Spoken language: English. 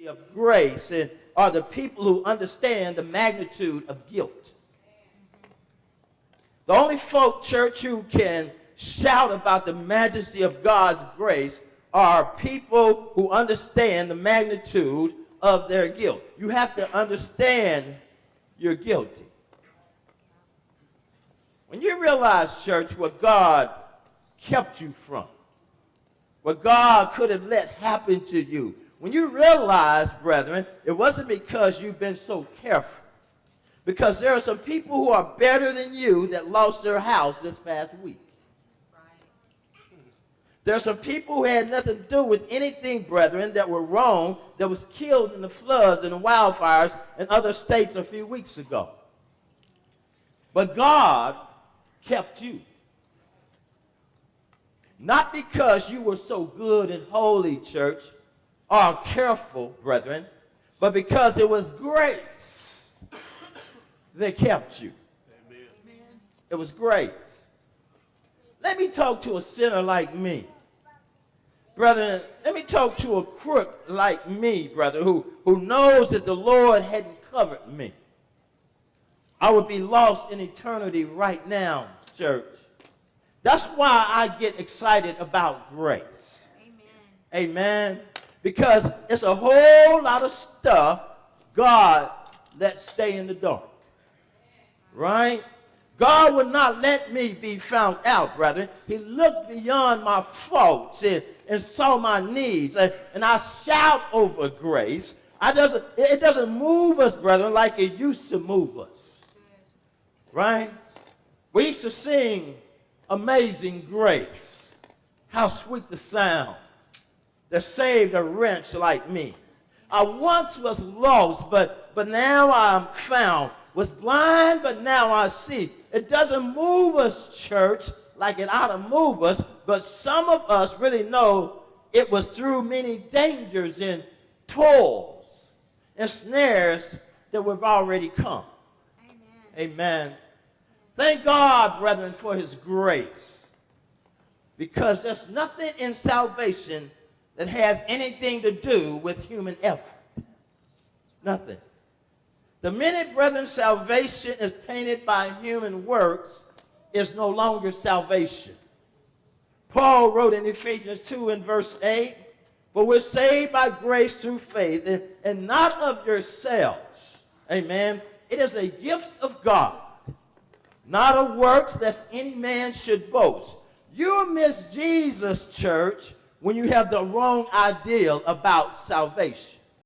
of grace and are the people who understand the magnitude of guilt. The only folk, church, who can shout about the majesty of God's grace are people who understand the magnitude of their guilt. You have to understand you're guilty. When you realize, church, what God kept you from, what God could have let happen to you, when you realize, brethren, it wasn't because you've been so careful. Because there are some people who are better than you that lost their house this past week. There are some people who had nothing to do with anything, brethren, that were wrong, that was killed in the floods and the wildfires in other states a few weeks ago. But God kept you. Not because you were so good and holy, church, or careful, brethren, but because it was grace that kept you. Amen. It was grace. Let me talk to a sinner like me. Brethren, let me talk to a crook like me, brother, who knows that the Lord hadn't covered me. I would be lost in eternity right now, church. That's why I get excited about grace. Amen. Amen. Because it's a whole lot of stuff God lets stay in the dark. Right? God would not let me be found out, brethren. He looked beyond my faults and saw my needs. And I shout over grace. It doesn't move us, brethren, like it used to move us. Right? We used to sing Amazing Grace. How sweet the sound that saved a wretch like me. I once was lost, but now I'm found. Was blind, but now I see. It doesn't move us, church, like it ought to move us, but some of us really know it was through many dangers and toils and snares that we've already come. Amen. Amen. Thank God, brethren, for his grace, because there's nothing in salvation that has anything to do with human effort. Nothing. The minute, brethren, salvation is tainted by human works, is no longer salvation. Paul wrote in Ephesians 2 and verse 8, "For we're saved by grace through faith, and not of yourselves." Amen. It is a gift of God, not of works, lest any man should boast. You miss Jesus, church, when you have the wrong idea about salvation.